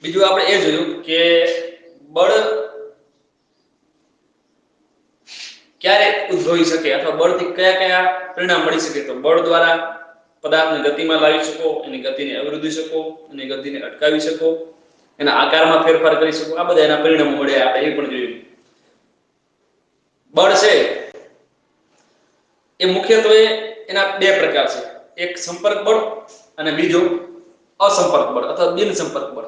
બીજું આપણે એ જોયું કે બળ ક્યારે ઉદ્ભવી શકે અથવા બળથી કયા કયા પરિણામ મળી શકે. તો બળ દ્વારા પદાર્થને ગતિમાં લાવી શકો, એની ગતિને અવરોધી શકો, એની ગતિને અટકાવી શકો, એના આકારમાં ફેરફાર કરી શકો. આ બધા એના પરિણામો મળ્યા, આપણે એ પણ જોયું. બળ છે એ મુખ્યત્વે એના બે પ્રકાર છે, એક સંપર્ક બળ અને બીજો અસંપર્ક બળ અથવા બિન સંપર્ક બળ.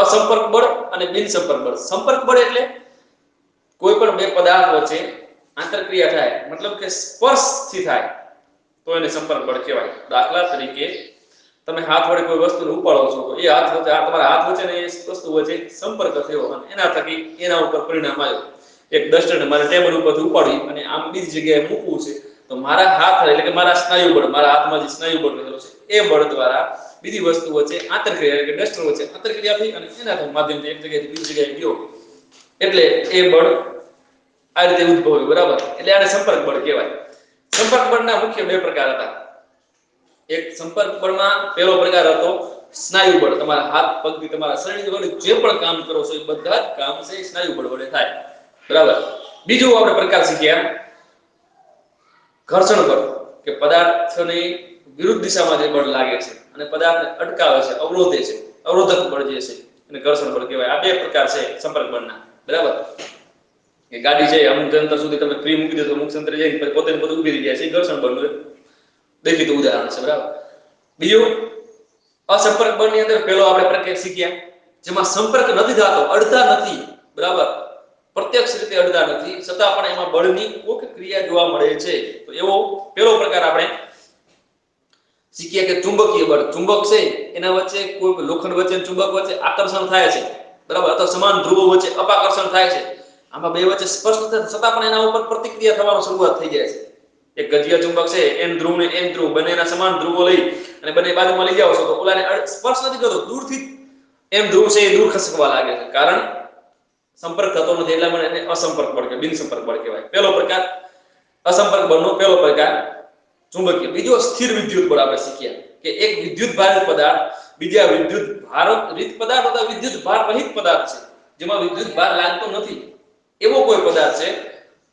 અસંપર્ક બળ અને બિન સંપર્ક બળ. સંપર્ક બળ એટલે કોઈ પણ બે પદાર્થ વચ્ચે આંતરક્રિયા થાય, મતલબ કે સ્પર્શથી થાય તો એને સંપર્ક બળ કહેવાય. દાખલા તરીકે તમે હાથ વડે કોઈ વસ્તુને ઉપાડો છો તો એ હાથ વચ્ચે તમારા હાથ વચ્ચે ને એ વસ્તુ વચ્ચે સંપર્ક થયો અને એના થકી એના ઉપર પરિણામ આવ્યું. એક ડસ્ટરને મારે ટેબલ ઉપરથી ઉપાડી અને આમ બીજી જગ્યાએ મૂકવું છે તો મારા હાથ એટલે કે મારા સ્નાયુ બળ, મારા હાથમાં જે સ્નાયુ બળ રહેલો છે એ બળ દ્વારા બીજી વસ્તુ વચ્ચે આંતરક્રિયા એટલે કે ડસ્ટર વચ્ચે આંતરક્રિયા થઈ અને એના માધ્યમથી એક જગ્યાએથી બીજી જગ્યાએ ગયો એટલે એ બળ આ રીતે ઉદ્ભવ્યું. બરાબર, એટલે આને સંપર્ક બળ કહેવાય. સંપર્ક બળના મુખ્ય બે પ્રકાર હતા. એક સંપર્ક બળમાં પહેલો પ્રકાર હતો સ્નાયુ બળ. તમારા હાથ પગથી તમારા શરીર વડે જે પણ કામ કરો છો એ બધા જ કામ છે સ્નાયુ બળ વડે થાય. બરાબર. બીજું આપણે પ્રકાર શીખ્યા ઘર્ષણ બળ, કે પદાર્થની વિરુદ્ધ દિશામાં જે બળ લાગે છે અને પદાર્થને અટકાવે છે, અવરોધે છે, અવરોધક બળ જે છે એને ઘર્ષણ બળ કહેવાય. આ બે પ્રકાર છે સંપર્ક બળના. બરાબર, કે ગાડી છે અમુક અંતર સુધી તમે ફ્રી મૂકી દો તો અમુક અંતરે જઈને પોતે પોતે ઊભી રહી જાય છે, ઘર્ષણ બળનું દેખીતું ઉદાહરણ છે. બરાબર. બીજું અસંપર્ક બળની અંદર પહેલો આપણે પ્રકાર શીખ્યા જેમાં સંપર્ક નથી થતો, અડધા નથી. બરાબર, પ્રત્યક્ષ રીતે અડધા નથી છતાં પણ એમાં બળની કોઈક ક્રિયા જોવા મળે છે. તો એવો પહેલો પ્રકાર આપણે શીખ્યા કે ચુંબકીય બળ. ચુંબક છે એના વચ્ચે કોઈ લોખંડ વચ્ચે ચુંબક વચ્ચે આકર્ષણ થાય છે. બરાબર, અથવા સમાન ધ્રુવો વચ્ચે અપાકર્ષણ થાય છે. આમાં બે વચ્ચે સ્પષ્ટ છતાં પણ એના ઉપર પ્રતિક્રિયા થવાની શરૂઆત થઈ જાય છે. એક ગજિયા ચુંબક છે, એન ધ્રુવ ને એન ધ્રુવ બંનેના સમાન ધ્રુવો લઈ અને બંને બાજુમાં લઈ જાવ છો તો ઓલાને સ્પર્શ નથી કરતો, દૂરથી એમ ધ્રુવ છે એ દૂર ખસકવા લાગે છે, કારણ સંપર્ક થતો નથી. એટલા માટે એને અસંપર્ક બળ કે બિન સંપર્ક બળ કહેવાય. પહેલો પ્રકાર અસંપર્ક બળનો પહેલો પ્રકાર ચુંબકીય. બીજો સ્થિર વિદ્યુત બળ આપણે શીખ્યા કે એક વિદ્યુત ભારિત પદાર્થ બીજા વિદ્યુત ભાર રહિત પદાર્થ અથવા વિદ્યુત ભાર રહિત પદાર્થ છે જેમાં વિદ્યુત ભાર લાગતો નથી એવો કોઈ પદાર્થ છે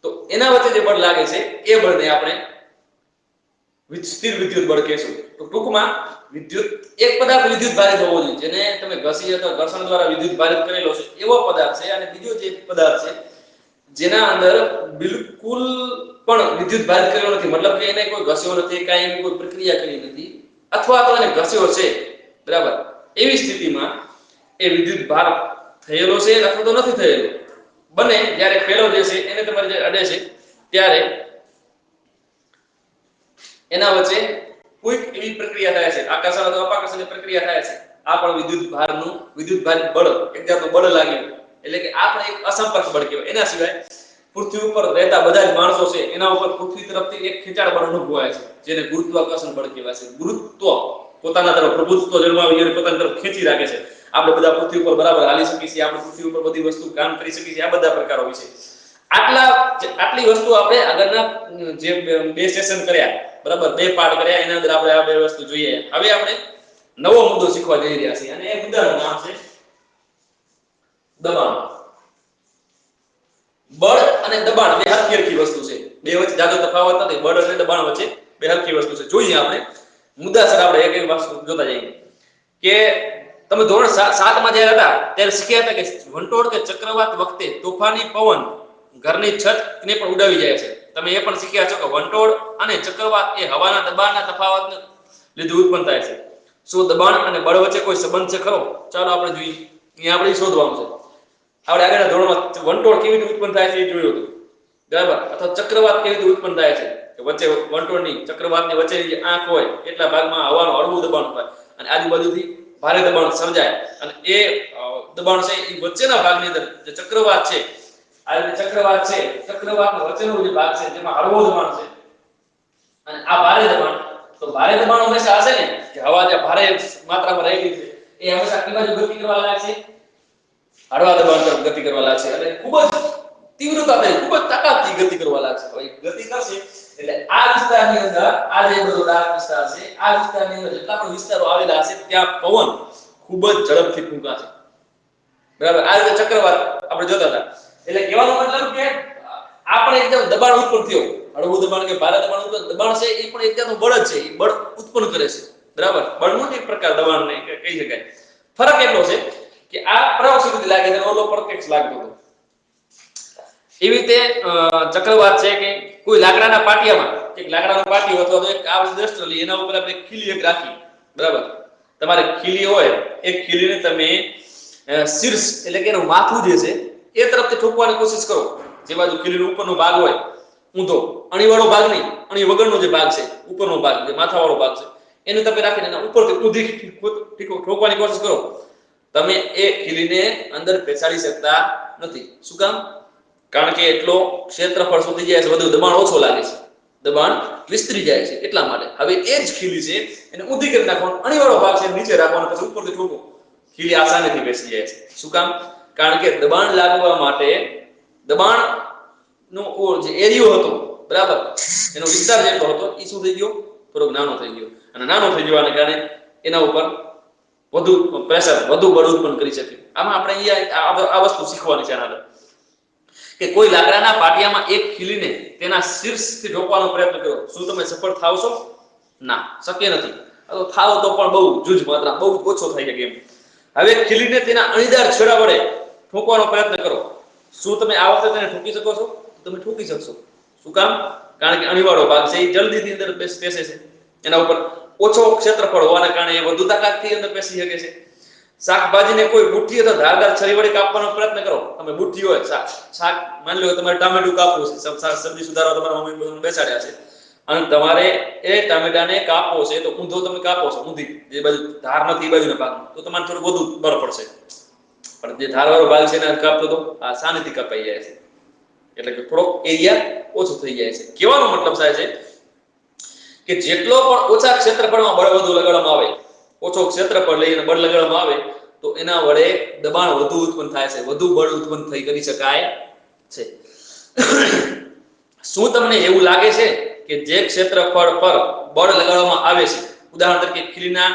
તો એના વચ્ચે જે બળ લાગે છે એ બળને આપણે સ્થિર વિદ્યુત બળ કહેશું. તો ટૂંકમાં વિદ્યુત એક પદાર્થ વિદ્યુત ભારિત હોવો જોઈએ, જેને તમે ઘસી અથવા ઘર્ષણ દ્વારા વિદ્યુત ભારિત કરેલો છે એવો પદાર્થ છે. અને બીજો જે પદાર્થ છે જેના અંદર બિલકુલ પણ વિદ્યુત ભારિત કરેલો નથી, મતલબ કે એને કોઈ ઘસ્યો નથી, કાંઈ કોઈ પ્રક્રિયા કરી નથી, અથવા તો એને ઘસ્યો છે. બરાબર, એવી સ્થિતિમાં એ વિદ્યુત ભાર થયેલો છે અથવા તો નથી થયેલો. બને જ્યારે પેલો જે છે એને તમારે જે અડે છે ત્યારે એના વચ્ચે કોઈક એવી પ્રક્રિયા થાય છે, આકર્ષણ અથવા અપાકર્ષણની પ્રક્રિયા થાય છે. આ પણ વિદ્યુત ભારિત બળ, એક જાતનું બળ લાગ્યું, એટલે કે આ પણ એક અસંપર્ક બળ કહેવાય. એના સિવાય પૃથ્વી ઉપર રહેતા બધા જ માણસો છે એના ઉપર પૃથ્વી તરફથી એક ખેંચાણ બળ અનુભવાય છે, જેને ગુરુત્વાકર્ષણ બળ કહેવાય છે. ગુરુત્વ પોતાના તરફ પ્રભુત્વ જન્માવી અને પોતાની તરફ ખેંચી રાખે છે. આપણે બધા પૃથ્વી ઉપર બરાબર હાલી શકીએ છીએ, આપણે પૃથ્વી ઉપર બધી વસ્તુ કામ કરી શકીએ છીએ, આ બધા પ્રકારો વિશે આટલી વસ્તુ આપણે આગળના જે બે સેશન કર્યા, બરાબર, બે પાઠ કર્યા, એના અંદર આપણે આ બે વસ્તુ જોઈએ. હવે આપણે નવો મુદ્દો શીખવા જઈ રહ્યા છીએ અને એ મુદ્દાનું નામ છે દબાણ. બળ અને દબાણ બે હરખી વસ્તુ છે, બે વચ્ચે જાજો તફાવત નથી. બળ અને દબાણ વચ્ચે બે હરખી વસ્તુ છે. જોઈએ આપણે મુદ્દાસર આપણે એક એક વસ્તુ જોતા જઈએ. કે તમે ધોરણ 7 માં જ્યારે હતા ત્યારે શીખ્યા હતા કે વંટોળ કે ચક્રવાત વખતે તોફાની પવન ઘરની છતને પણ ઉડાવી જાય છે. તમે એ પણ શીખ્યા છો કે વંટોળ અને ચક્રવાત એ હવાના દબાણના તફાવતને લીધે ઉત્પન્ન થાય છે. શું દબાણ અને બળ વચ્ચે કોઈ સંબંધ છે ખરો? ચાલો આપણે જોઈએ. અહીંયા આપણે શોધવાનું છે. આપણે આગળના ધોરણમાં વંટોળ કેવી રીતે ઉત્પન્ન થાય છે એ જોયું હતું. બરાબર, અથવા ચક્રવાત કેવી રીતે ઉત્પન્ન થાય છે કે વચ્ચે વંટોળની ચક્રવાતની વચ્ચે જે આંખ હોય એટલા ભાગમાં હવાનું હળવું દબાણ હોય અને આજુબાજુથી ભારે દબાણ સર્જાય અને એ દબાણ છે એ વચ્ચેના ભાગની અંદર જે ચક્રવાત છે, આ રીતે ચક્રવાત છે, ચક્રવાતનો વચ્ચેનો જે ભાગ છે જેમાં હળવો દબાણ છે અને આ ભારે દબાણ, તો ભારે દબાણ હંમેશા હશે ને કે હવા જે ભારે માત્રામાં રહેલી છે એ હંમેશા કઈ બાજુ ગતિ કરવા લાગશે? હળવા દબાણ તરફ ગતિ કરવા લાગશે અને ખૂબ જ તીવ્રતાથી, ખૂબ જ તાકાતથી ગતિ કરવા લાગશે. હવે ગતિ કરશે એટલે આ વિસ્તારની અંદર આ જે બધો ડાર્ક વિસ્તાર છે, આ વિસ્તારની અંદર જેટલા પણ વિસ્તારો આવેલા હશે ત્યાં પવન ખૂબ જ ઝડપથી ફૂંકાશે બરાબર આ રીતે ચક્રવાત આપણે જોતા હતા એટલે કહેવાનો મતલબ કે આપણે એકદમ દબાણ ઉત્પન્ન થયો હળવું દબાણ કે ભારે દબાણ છે એ પણ એક જાતનું બળ જ છે એ બળ ઉત્પન્ન કરે છે બરાબર બળનું એક પ્રકાર દબાણને કહી શકાય ફરક એટલો છે કે આ પ્રવાહી લાગે છે ઓલો પ્રત્યક્ષ લાગતો હતો એવી રીતે ચક્રવાત છે કે કોઈ લાકડાના પાટિયામાં એક લાકડાનો પાટિયો અથવા તો એક આ દ્રષ્ટિ લઈ એના ઉપર આપણે ખીલી એક રાખી બરાબર તમારે ખીલી હોય એક ખીલીને તમે શીર્ષ એટલે કે એનું માથું જે છે એ તરફથી ઠોકવાની કોશિશ કરો જે બાજુ ખીલીનો ઉપરનો ભાગ હોય ઊંધો અણીવાળો ભાગ નહીં અણી વગરનો જે ભાગ છે ઉપરનો ભાગ જે માથાવાળો ભાગ છે એને તમે રાખીને એના ઉપરથી ઊંધી ઠોકવાની કોશિશ કરો તમે એ ખીલીને અંદર બેસાડી શકતા નથી શું કામ કારણ કે એટલો ક્ષેત્રફળ સુધી જાય છે વધુ દબાણ ઓછો લાગે છે દબાણ વિસ્તરી જાય છે એટલા માટે હવે એ જ ખીલી છે એને ઊંધી કરી નાખવાનો અણીવાળો ભાગ છે નીચે રાખવાનો પછી ઉપરથી ઠોકો ખીલી આસાનીથી બેસી જાય છે શું કામ કારણ કે દબાણ લાગવા માટે દબાણ નો જે એરિયો હતો બરાબર એનો વિસ્તાર જેટલો હતો એ શું થઈ ગયો થોડોક નાનો થઈ ગયો અને નાનો થઈ જવાને કારણે એના ઉપર વધુ પ્રેશર વધુ બળ ઉત્પન્ન કરી શકે આમાં આપણે અહીંયા આ વસ્તુ શીખવાની છે આના કે કોઈ લાકડાના પાટિયામાં એક ખીલીને તેના શીર્ષથી ઠોકવાનો પ્રયત્ન કરો શું તમે સફળ થાવ છો ના શક્ય નથી તો થાવ તો પણ બહુ જૂજ માત્રા બહુ ઓછો થઈ શકે એમ હવે ખીલીને તેના અણીદાર છેડા વડે ઠોકવાનો પ્રયત્ન કરો શું તમે આ વખતે તેને ઠોકી શકો છો તમે ઠોકી શકશો શું કામ કારણ કે અણીવાળો ભાગ છે એ જલ્દીથી અંદર બેસે છે એના ઉપર ઓછો ક્ષેત્રફળ હોવાના કારણે એ વધુ તાકાતથી અંદર બેસી શકે છે શાકભાજીને કોઈ બુઠ્ઠી અથવા ધારદાર છરી વડે કાપવાનો પ્રયત્ન કરો તમે બુઠ્ઠી હોય શાક માની લો તમારે ટામેટું કાપવું છે સબ્જી સુધારવા તમારા મમ્મી બેસાડ્યા છે અને તમારે એ ટામેટાને કાપવો છે તો ઊંધો તમે કાપો છો ઊંધી જે બાજુ ધાર નથી એ બાજુના ભાગમાં તો તમારે થોડું વધુ બળ પડશે પણ જે ધારવાળો ભાગ છે એને કાપતો તો આ શાંતિથી કપાઈ જાય છે એટલે કે થોડોક એરિયા ઓછો થઈ જાય છે કહેવાનો મતલબ થાય છે કે જેટલો પણ ઓછા ક્ષેત્રફળમાં બળ વધુ લગાડવામાં આવે ઓછો ક્ષેત્રફળ લઈને બળ લગાડવામાં આવે તો એના વડે દબાણ વધુ ઉત્પન્ન થાય છે વધુ બળ ઉત્પન્ન થઈ કરી શકાય છે શું તમને એવું લાગે છે કે જે ક્ષેત્રફળ પર બળ લગાડવામાં આવે છે ઉદાહરણ તરીકે ખીલીના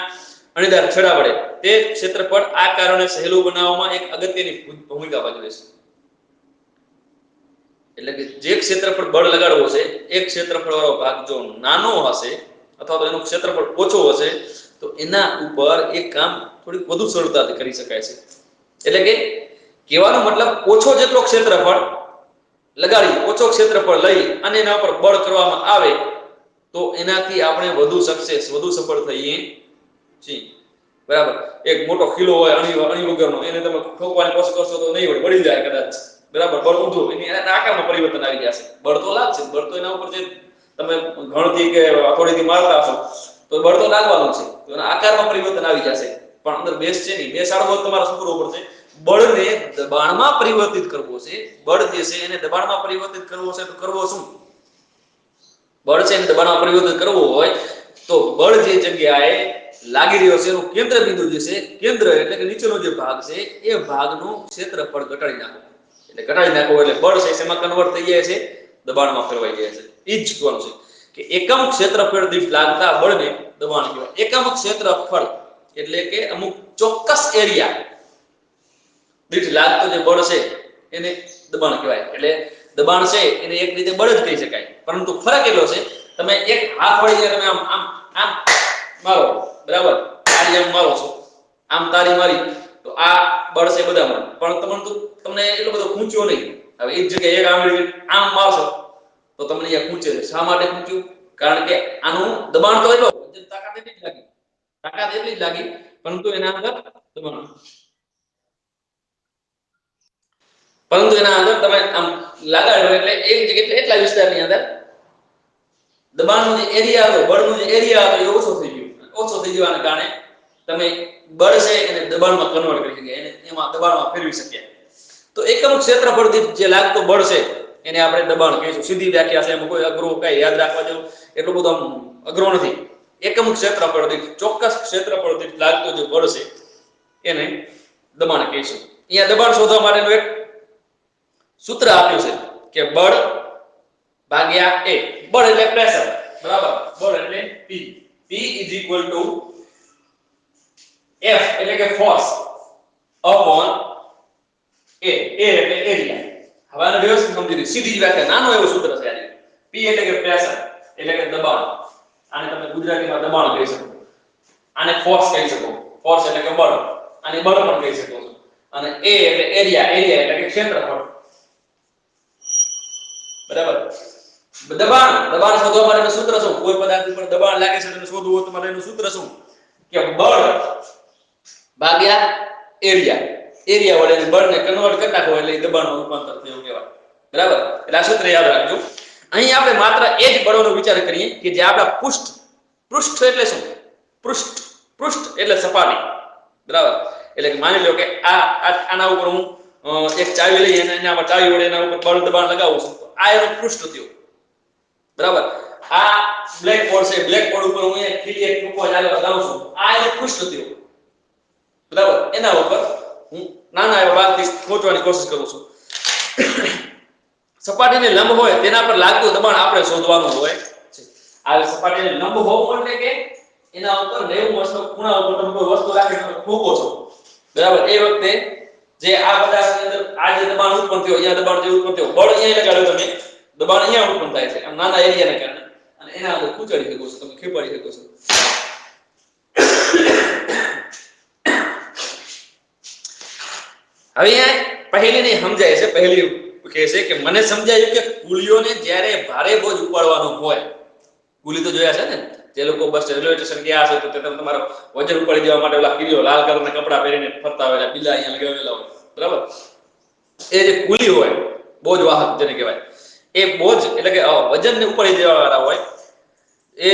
અણીદાર છેડા વડે તે ક્ષેત્રફળ આ કારણે સહેલું બનાવવામાં એક અગત્યની ભૂમિકા ભજવે છે એટલે કે જે ક્ષેત્રફળ બળ લગાડવો છે એક ક્ષેત્રફળ વાળો ભાગ જો નાનો હશે અથવા તો એનું ક્ષેત્રફળ ઓછો હશે તો એના ઉપર એક કામ થોડીક વધુ સરળતાથી કરી શકાય છે એટલે કે કહેવાનો મતલબ ઓછો જેટલો ક્ષેત્રફળ લગાડી ઓછો ક્ષેત્રફળ લઈ અને એના ઉપર બળ કરવામાં આવે તો એનાથી આપણે વધુ સક્સેસ વધુ સફળ થઈએ છીએ બરાબર એક મોટો કિલો હોય અણી વગરનો એને તમે ઠોકવાની કોશિશ કરશો તો નહીં વળી જાય કદાચ બરાબર બળ ઊંધું એની આકારમાં પરિવર્તન આવી જશે બળ તો લાગશે બળ તો એના ઉપર જે તમે ઘણથી કે હથોડીથી મારતા હશો તો બળ તો લાગવાનું છે તો એના આકારમાં પરિવર્તન આવી જશે પણ અંદર બેસ છે નહીં બેસાડવો તમારે શું કરવું પડશે બળને દબાણમાં પરિવર્તિત કરવો છે બળ જે છે એને દબાણમાં પરિવર્તિત કરવો છે તો કરવો શું બળ છે એને દબાણમાં પરિવર્તિત કરવું હોય તો બળ જે જગ્યાએ લાગી રહ્યો છે એનું કેન્દ્ર બિંદુ જે છે કેન્દ્ર એટલે કે નીચેનો જે ભાગ છે એ ભાગનું ક્ષેત્રફળ ઘટાડી નાખો એટલે ઘટાડી નાખો એટલે બળ છે એમાં કન્વર્ટ થઈ જાય છે દબાણમાં ફેરવાઈ જાય છે એ જ કહેવાનું છે કે એકમ ક્ષેત્રફળ દીઠ લાગતા બળને દબાણ કહેવાય એકમ ક્ષેત્રફળ એટલે કે અમુક ચોક્કસ એરિયા દીઠ લાગતો જે બળ છે એને દબાણ કહેવાય એટલે દબાણ છે એને એક રીતે બળ જ કહી શકાય પરંતુ ફરક એટલો છે તમે એક હાથ વળી તમે આમ આમ આમ મારો બરાબર તારી આમ મારો છો આમ તારી મારી તો આ બળ છે બધામાં પણ તમને એટલો બધો ખૂંચ્યો નહીં હવે એક જગ્યાએ એક આંગળી આમ મારશો તો તમને અહીંયા ખૂંચે છે શા માટે ખૂંચ્યું કારણ કે આનું દબાણ તો એટલો તાકાત એટલી જ લાગી પરંતુ એના અંદર દબાણ તમે આમ લગાડો એટલે એક જગ્યાએ એટલા વિસ્તારની અંદર દબાણનો જે એરિયા હતો બળનો જે એરિયા હતો એ ઓછો થઈ ગયો ઓછો થઈ જવાના કારણે તમે બળ છે એને દબાણમાં કન્વર્ટ કરી શક્યા એને એમાં દબાણમાં ફેરવી શક્યા તો એકમ ક્ષેત્રફળ દીઠ જે લાગતો બળ છે એને આપણે દબાણ કહીશું સીધી વ્યાખ્યા છે એમાં કોઈ અઘરો કઈ યાદ રાખવા જેવું એટલું બધું અઘરો નથી એકમ ક્ષેત્રફળ દીઠ ચોક્કસ ક્ષેત્રફળ દીઠ લાગતો જે બળ છે એને દબાણ કહીશું અહીંયા દબાણ શોધવા માટેનું એક સૂત્ર આપ્યું છે કે બળ ભાગ્યા a બળ એટલે પ્રેશર બરાબર બળ એટલે p p = F એટલે કે ફોર્સ upon A એટલે એરિયા. હવે આને વ્યવસ્થિત સમજી લો, સીધી જ વ્યાખ્યા, નાનો એવો સૂત્ર છે આ. P એટલે કે પ્રેશર એટલે કે દબાણ, આને તમે ગુજરાતીમાં દબાણ કહી શકો, આને ફોર્સ કહી શકો, ફોર્સ એટલે કે બળ, આને બળ પણ કહી શકો છો, અને A એટલે એરિયા, એરિયા એટલે કે ક્ષેત્રફળ. બરાબર. દબાણ, દબાણ શોધવા માટેનું સૂત્ર શું? કોઈ પદાર્થ ઉપર દબાણ લાગે છે તેને શોધવું હોય તો માટેનું સૂત્ર શું? કે બળ ભાગ્યા એરિયા. એરિયા વડે બળને કન્વર્ટ કરી નાખો એટલે દબાણનું રૂપાંતર થયું કહેવાય. બરાબર. એટલે આ સૂત્ર યાદ રાખજો. અહીં આપણે માત્ર એ જ બળોનો વિચાર કરીએ કે જે આપણા પૃષ્ઠ, પૃષ્ઠ એટલે શું? પૃષ્ઠ, પૃષ્ઠ એટલે સપાટી. બરાબર. એટલે કે માની લો કે આના ઉપર હું એક ચાવી લઈ અને એના પર ચાવી વડે એના ઉપર બળ દબાણ લગાવું છું, તો આ એનું પૃષ્ઠ થયું. બરાબર. આ બ્લેક બોર્ડ છે, બ્લેક બોર્ડ ઉપર હું એક ખીલી એક ટૂંકો ચાલો લગાવું છું, આ એનું પૃષ્ઠ થયું. બરાબર. એના ઉપર હું નાના એવા ભાગથી પહોંચવાની કોશિશ કરું છું. સપાટીને લંબ હોય તેના પર લાગતું દબાણ આપણે શોધવાનું હોય છે. આ સપાટીને લંબ હોવું એટલે કે એના ઉપર 90 ખૂણા ઉપર તમે કોઈ વસ્તુ રાખી તમે ઠોકો છો. બરાબર. એ વખતે જે આ પદાર્થની અંદર આ જે દબાણ ઉત્પન્ન થયો, અહીંયા દબાણ જે ઉત્પન્ન થયો, બળ અહીંયા લગાડ્યો તમે, દબાણ અહીંયા ઉત્પન્ન થાય છે આમ નાના એરિયાને કારણે, અને એના અંદર કૂચડી શકો છો, તમે ખેપાડી શકો છો. હવે અહીંયા પહેલીને સમજાય છે, પહેલી કહે છે કે મને સમજાયું કે કુલીઓને જ્યારે ભારે બોજ ઉપાડવાનો હોય, કુલી તો જોયા છે ને, જે લોકો બસ રેલવે સ્ટેશન ગયા હશે તો તે તમારો વજન ઉપાડી દેવા માટે ઓલા કીડીઓ લાલ કલરના કપડા પહેરીને ફરતા હોય, બિલા અહીંયા લગાવેલા હોય. બરાબર. એ જે કુલી હોય, બોજ વાહક જેને કહેવાય, એ બોજ એટલે કે વજનને ઉપાડી દેવા વાળા હોય, એ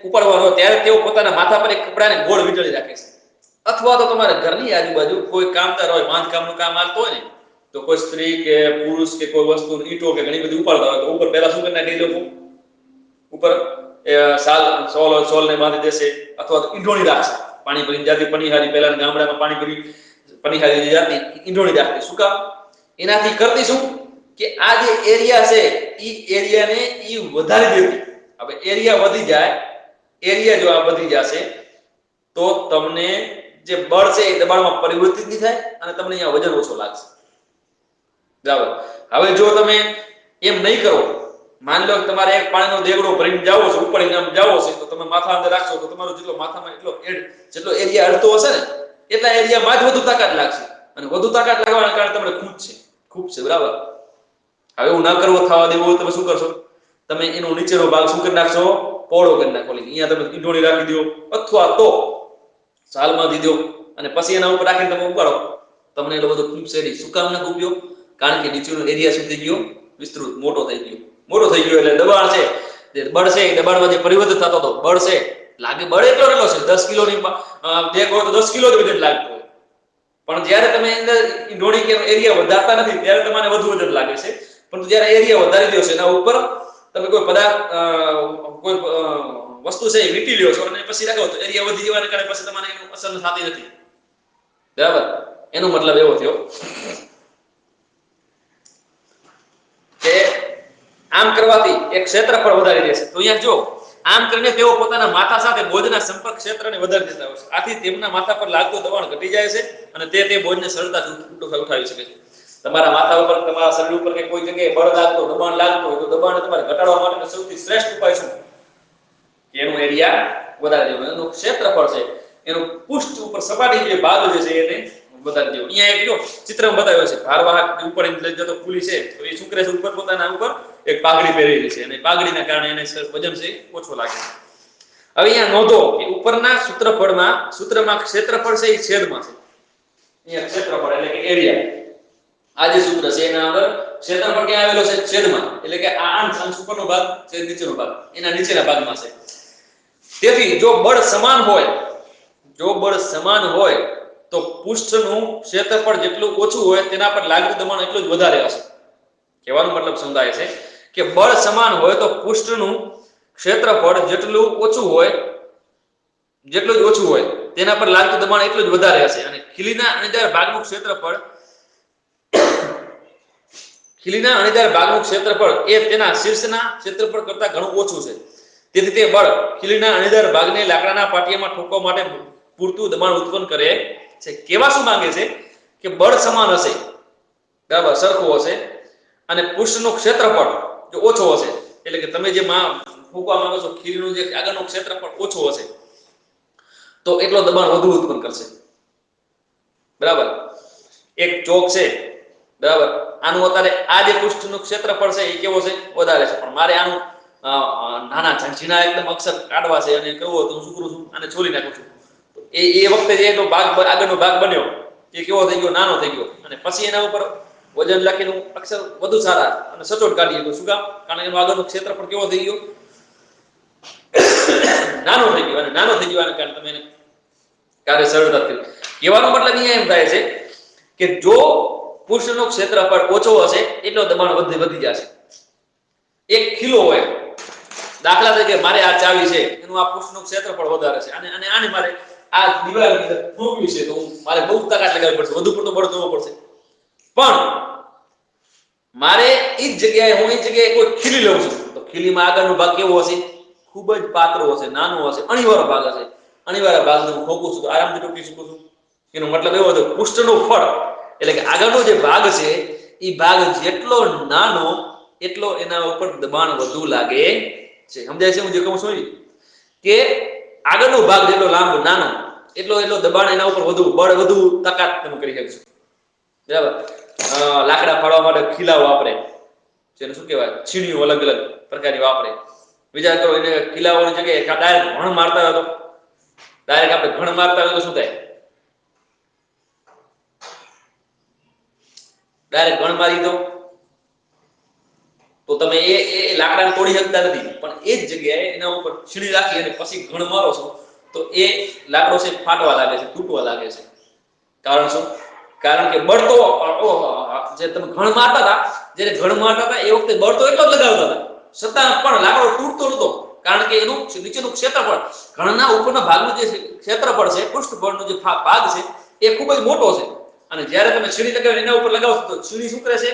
ઉપાડવાનો ત્યારે તેઓ પોતાના માથા પર એક કપડાને ગોળ વીંટળી રાખે છે. અથવા તો તમારા ઘરની આજુબાજુ કોઈ કામદાર હોય, બાંધકામનું કામ હાલતું હોય ને, તો કોઈ સ્ત્રી કે પુરુષ કે કોઈ વસ્તુ ઈંટો કે ઘણી બધી ઉપાડતા હોય તો ઉપર પહેલા શું કરી નાખે લોકો? ઉપર સોલને બાંધી દેશે, અથવા તો ઈંઢોણી રાખશે. પાણી ભરીને જાતી પનીહારી, પહેલા ગામડામાં પાણી ભરી પનીહારી જાતી ઈંઢોણી રાખતી. શું કામ? એનાથી કરતી શું કે આ જે એરિયા છે ઈ એરિયાને ઈ વધારી દેતી. હવે એરિયા વધી જાય, એરિયા જો આ વધી જશે તો તમને જે બળ છે એ દબાણમાં પરિવર્તિત નહીં થાય અને તમને અહીંયા વજન ઓછો લાગશે. બરાબર. હવે જો તમે એમ નહીં કરો, માની લો કે તમારે એક પાણીનો દેગડો ભરીને જાવો છે, ઉપાડીને આમ જાવો છે, તો તમે માથા અંદર રાખશો તો તમારો જેટલો માથામાં જેટલો એરિયા અડતો હશે ને એટલા એરિયામાં જ વધુ તાકાત લાગશે, અને વધુ તાકાત લાગવાના કારણે તમને ખૂંચશે. બરાબર. હવે એવું ના કરવો, થવા દેવું હોય તમે શું કરશો? તમે એનો નીચેનો ભાગ શું કરી નાખશો? પોળો કરી નાખો. અહીંયા તમે ઈંઢોણી રાખી દો, અથવા તો સાલમાં દીધો અને પછી એના ઉપર રાખીને તમે ઉપાડો, તમને એટલો બધો ખૂંચશે નહીં. શું કામ ના ખૂંપ્યો? કારણ કે નીચેનો એરિયા શું થઈ ગયો? વિસ્તૃત, મોટો થઈ ગયો. એટલે દબાણ છે, જે બળ છે એ દબાણમાં જે પરિવર્તન થતો હતો, બળ છે લાગે, બળ એટલો છે 10 કિલોની બેગ હોય તો 10 કિલો જ વજન લાગતું હોય, પણ જ્યારે તમે અંદર ઈંઢોણી કે એરિયા વધારતા નથી ત્યારે તમને વધુ વજન લાગે છે. પરંતુ જ્યારે એરિયા વધારી દો છો, એના ઉપર તમે કોઈ પદાર્થ કોઈ વસ્તુ છે એ વીંટી લ્યો છો અને પછી રાખો તો એરિયા વધી જવાને કારણે પછી તમને એનું અસર થતી નથી. બરાબર. એનો મતલબ એવો થયો કે આમ કરવાથી એક ક્ષેત્રફળ વધારી દેશે. તો અહીંયા જો આમ કરીને તેઓ પોતાના માથા સાથે બોજના સંપર્ક ક્ષેત્રને વધારી દેતા હોય છે. આથી તેમના માથા પર લાગતું દબાણ ઘટી જાય છે અને તે બોજને સરળતાથી ઉઠાવી શકે છે. તમારા માથા ઉપર, તમારા શરીર ઉપર કે કોઈ જગ્યાએ બળ લાગતો, દબાણ લાગતો હોય તો દબાણને તમારે ઘટાડવા માટેનો સૌથી શ્રેષ્ઠ ઉપાય શું? એનું એરિયા વધારી દેવું. એનું ક્ષેત્રફળ છે, એનું પૃષ્ઠ ઉપર સપાટી જે ભાગ જે છે એને વધારી દેવું. અહીંયા એક જો ચિત્રમાં બતાવ્યો છે, ભારવાહક ઉપાડીને લઈ જતો કુલી છે, તો એ શું કરે છે? ઉપર પોતાના ઉપર એક પાઘડી પહેરેલી છે અને પાઘડીના કારણે એને વજન છે ઓછો લાગે છે. હવે અહીંયા નોંધો કે ઉપરના સૂત્રમાં ક્ષેત્રફળ છે એ છેદમાં છે. અહીંયા ક્ષેત્રફળ એટલે કે એરિયા, આ જે સૂત્ર છે એના અંદર ક્ષેત્રફળ ક્યાં આવેલો છે? છેદમાં. એટલે કે આ અંશ ઉપરનો ભાગ છે, નીચેનો ભાગ એના નીચેના ભાગમાં છે. તેથી જો બળ સમાન હોય તો પૃષ્ઠનું ક્ષેત્રફળ જેટલું ઓછું હોય તેના પર લાગતું દબાણ એટલું જ વધારે હશે. કહેવાનો મતલબ સમજાય છે કે બળ સમાન હોય તો પૃષ્ઠનું ક્ષેત્રફળ જેટલું ઓછું હોય તેના પર લાગતું દબાણ એટલું જ વધારે હશે, અને ખીલીના અણીદાર ભાગનું ક્ષેત્રફળ એ તેના શીર્ષના ક્ષેત્રફળ કરતા ઘણું ઓછું છે. તેથી તે બળ ખીલીના અણીદાર ભાગને લાકડાના પાટિયામાં ઠોકવા માટે પૂરતું દબાણ ઉત્પન્ન કરે છે. કેવા શું માંગે છે કે બળ સમાન હશે, બરાબર, સરખું હશે, અને પૃષ્ઠનું ક્ષેત્રફળ જો ઓછો હશે, એટલે કે તમે જે ફૂંકવા માંગો છો ખીલીનું જે આગળનું ક્ષેત્રફળ ઓછું હશે તો એટલો દબાણ વધુ ઉત્પન્ન કરશે, બરાબર. એક ચોક છે, બરાબર, આનું અત્યારે આ જે પૃષ્ઠનું ક્ષેત્રફળ છે એ કેવો છે, વધારે છે, પણ મારે આનું નાના ઝીણા એકદમ અક્ષર કાઢવા છે અને કેવું હતું શું કરું છું, આને છોલી નાખું છું. એ વખતે જે ભાગ આગળનો ભાગ બન્યો એ કેવો થઈ ગયો, નાનો થઈ ગયો, અને પછી એના ઉપર વજન લખીને અક્ષર વધુ સારા અને સચોટ કાઢીએ તો શું કામ, કારણ કે એનો આગળનો ક્ષેત્રફળ કેવો થઈ ગયો, નાનો થઈ ગયો, અને નાનો થઈ ગયો કારણે તમે એને કાર્ય સરળતાથી. કહેવાનો મતલબ અહીંયા એમ થાય છે કે જો પૃષ્ઠનું ક્ષેત્રફળ ઓછો હશે એટલો દબાણ વધી જશે. એક ખીલો હોય, દાખલા તરીકે મારે આ ચાવી છે એનું આ પૃષ્ઠનું ક્ષેત્રફળ વધારે છે, અને આને મારે આ દિવાલની અંદર ફૂંકવી છે તો મારે બહુ તાકાત લગાવવી પડશે, વધુ પડતો બળ દેવો પડશે. પણ મારે એ જ જગ્યાએ કોઈ ખીલી લઉં છું તો ખીલીમાં આગળનો ભાગ કેવો હશે, ખૂબ જ પાતળો હશે, નાનો હશે, અણીવાળો ભાગ હશે. અણીવાળા ભાગને હું ઠોકું છું તો આરામથી ઠોકી શકું છું. એનો મતલબ એવો હતો પૃષ્ઠનું ફળ એટલે કે આગળનો જે ભાગ છે એ ભાગ જેટલો નાનો એટલો એના ઉપર દબાણ વધુ લાગે છે. સમજાય છે હું જે કહું છું કે આગળનો ભાગ જેટલો લાંબો નાનો એટલો દબાણ એના ઉપર વધુ બળ વધુ તાકાત તમે કરી શકશો, બરાબર. લાકડા ફાડવા માટે ખીલાઓ વાપરે, જેને શું કહેવાય, છીણીઓ અલગ અલગ પ્રકારની વાપરે. વિચાર કરો એને ખીલાઓની જગ્યાએ ડાયરેક્ટ ઘણ મારતા હોય તો, ડાયરેક્ટ આપણે ઘણ મારતા હોય તો શું થાય, ડાયરેક્ટ ઘણ મારી દો તો તમે એ લાકડાને તોડી શકતા નથી, પણ એ જ જગ્યાએ એના ઉપર છીણી રાખી અને પછી ઘણ મારો છો તો એ લાકડો છે ફાટવા લાગે છે, તૂટવા લાગે છે. કારણ શું, કારણ કે બળ તો જે તમે ઘણ મારતા હતા, જ્યારે ઘણ મારતા હતા એ વખતે બળ તો એટલો જ લગાવતા હતા, છતાં પણ લાકડો તૂટતો નતો, કારણ કે એનું નીચેનું ક્ષેત્રફળ, ઘણના ઉપરના ભાગનું જે ક્ષેત્રફળ છે, પૃષ્ઠફળનો જે ભાગ છે એ ખૂબ જ મોટો છે. અને જ્યારે તમે છીણી લગાવી એના ઉપર લગાવશો તો છીણી શું કરે છે,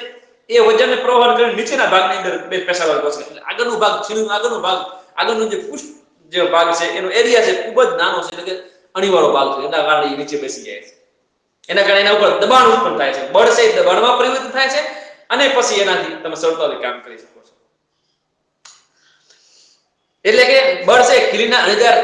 એ વજનને પ્રવાહ કરીને નીચેના ભાગની અંદર પેશાબ કરશે. એટલે આગળનો ભાગ, છીણીનો આગળનો ભાગ, આગળનો જે પૃષ્ઠ જે ભાગ છે એનો એરિયા છે ખૂબ જ નાનો છે, એટલે કે અણીવાળો ભાગ છે, એના કારણે એ નીચે બેસી જાય છે. એના કારણે એના ઉપર દબાણ ઉત્પન્ન થાય છે, બળ છે દબાણમાં પરિવર્તિત થાય છે, અને પછી એનાથી તમે સરળતાથી કામ કરી શકો છો. એટલે કે બળ છે ખીલીના અણીદાર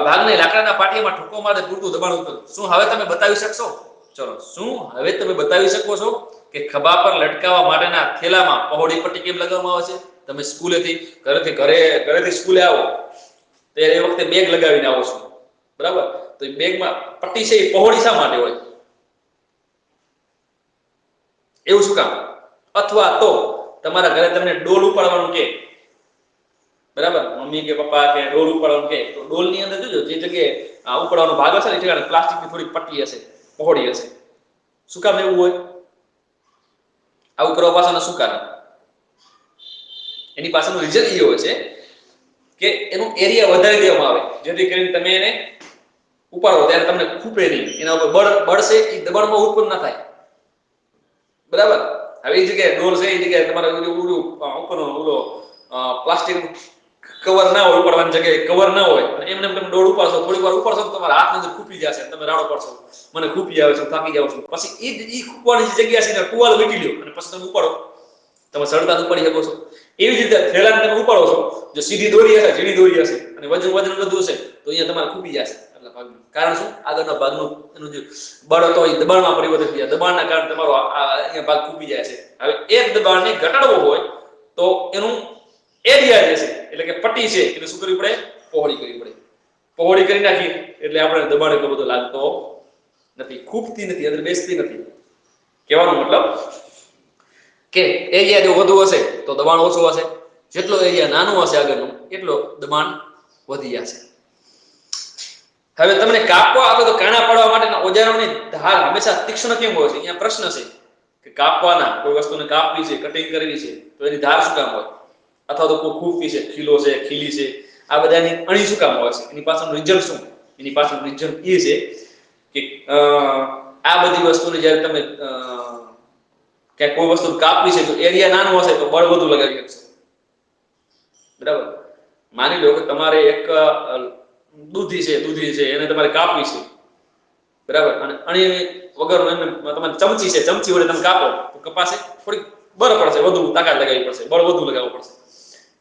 ભાગને લાકડાના પાટિયામાં ઠોકવા માટે પૂરતું દબાણ ઉત્પન્ન. શું હવે તમે બતાવી શકશો, ચલો શું હવે તમે બતાવી શકો છો કે ખભા પર લટકાવવા માટેના થેલામાં પહોળી પટ્ટી કેમ લગાવવામાં આવે છે? તમે ઘરેથી સ્કૂલે આવો તો એ વખતે બેગ લગાવીને આવો છો, બરાબર, તો એ બેગમાં પટ્ટી છે એ પહોળી શા માટે હોય, એવું શું કામ? અથવા તો તમારા ઘરે તમને ડોલ ઉપાડવાનું કે, બરાબર, મમ્મી કે પપ્પા કે ડોલ ઉપાડવાનું કે, તો ડોલની અંદર જોજો જે જગ્યાએ ઉપાડવાનો ભાગ હશે ને એ જગ્યાએ પ્લાસ્ટિકની થોડી પટ્ટી હશે, પહોળી હશે. શું કામ એવું હોય? આવું કરવા પાછળનું શું કારણ? એની પાછળનું રીઝન એ હોય છે કે એનું એરિયા વધારી દેવામાં આવે, જેથી કરીને તમે એને ઉપાડો ત્યારે તમને ખૂપે નહીં, એના ઉપર બળ છે એ દબાણમાં ઉત્પન્ન ના થાય, બરાબર. હવે એ જગ્યાએ ડોલ છે એ જગ્યાએ તમારે ઉપરનો ઓલો પ્લાસ્ટિક કવર ના હોય, ઉપાડવાની જગ્યાએ કવર ના હોય, એમને તમે ડોલ ઉપાડશો, થોડી વાર ઉપાડશો તો તમારા હાથની અંદર ખૂપી જશે, તમે રાડો પડશો, મને ખૂપી આવે છે, થાકી જાવ છું. પછી એ ખૂપવાની જગ્યા છે ને ટુવાલ વીટી લ્યો અને પછી તમે ઉપાડો, તમે સરળતાથી ઉપાડી શકો છો. એવી જ રીતે થેલાને તમે ઉપાડો છો, જો સીધી દોરી હશે, ઝીણી દોરી હશે અને વજન વધુ હશે તો અહીંયા તમારે ખૂપી જશે આટલા ભાગમાં. કારણ શું? આગળના ભાગનું એનું જે બળ હતો એ દબાણમાં પરિવર્તિત થયા, દબાણના કારણે તમારો અહીંયા ભાગ ખૂપી જાય છે. હવે એક દબાણને ઘટાડવો હોય તો એનું એરિયા જે છે એટલે કે પટ્ટી છે એને શું કરવી પડે? પહોળી કરવી પડે. પહોળી કરી નાખી એટલે આપણે દબાણ એટલો બધો લાગતો નથી, ખૂપતી નથી, અંદર બેસતી નથી. કહેવાનો મતલબ કે એરિયા જો વધુ હશે તો દબાણ ઓછું હશે, જેટલો એરિયા નાનો હશે આગળનો એટલો દબાણ વધી જશે. હવે તમને કાપવા અથવા તો કાણા પાડવા માટેના ઓજારોની ધાર હંમેશા તીક્ષ્ણ કેમ હોય છે? અહીંયા પ્રશ્ન છે કે કાપવાના, કોઈ વસ્તુને કાપવી છે, કટિંગ કરવી છે તો એની ધાર શું કામ હોય? અથવા તો કોઈ ખૂંપી છે, ખીલો છે, ખીલી છે, આ બધાની અણી શું કામ હોય છે? એની પાછળનું રીઝન શું? એની પાછળનું રીઝન એ છે કે આ બધી વસ્તુને જ્યારે તમે કે કોઈ વસ્તુ કાપવી છે તો એરિયા નાનો હશે તો બળ વધુ લગાવી શકશો, બરાબર. માની લો કે તમારે એક દૂધી છે એને તમારે કાપવી છે બરાબર. અને અણી વગરનો એમને તમારી ચમચી છે, ચમચી વડે તમે કાપો તો કપાસે થોડી બર પડશે, વધુ તાકાત લગાવવી પડશે, બળ વધુ લગાવવું પડશે.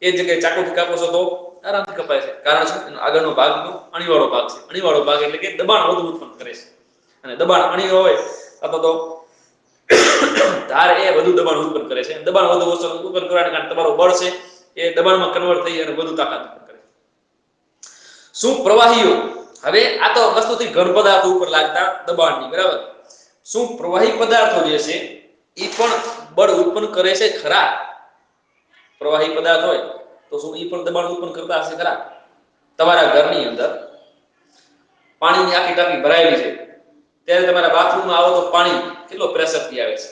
એ જગ્યાએ ચાકુથી કાપો છો તો આરામથી કપાય છે. કારણ શું? એનો આગળનો ભાગનો અણીવાળો ભાગ છે. અણીવાળો ભાગ એટલે કે દબાણ વધુ ઉત્પન્ન કરે છે. અને દબાણ અણી હોય અથવા તો ધાર એ વધુ દબાણ ઉત્પન્ન કરે છે. દબાણ વધુ ઉત્પન્ન કરવાને કારણે તમારું બળ છે એ દબાણમાં કન્વર્ટ થઈ અને વધુ તાકાત ઉત્પન્ન કરે. શું પ્રવાહીઓ, હવે આ તો વસ્તુથી ઘન પદાર્થો ઉપર લાગતા દબાણની, બરાબર. શું પ્રવાહી પદાર્થો જે છે એ પણ બળ ઉત્પન્ન કરે છે ખરા? પ્રવાહી પદાર્થ હોય તો શું એ પણ દબાણ ઉત્પન્ન કરતા હશે ખરા? તમારા ઘરની અંદર પાણીની આખી ટાંકી ભરાયેલી છે, ત્યારે તમારા બાથરૂમમાં આવો તો પાણી કેટલો પ્રેશરથી આવે છે?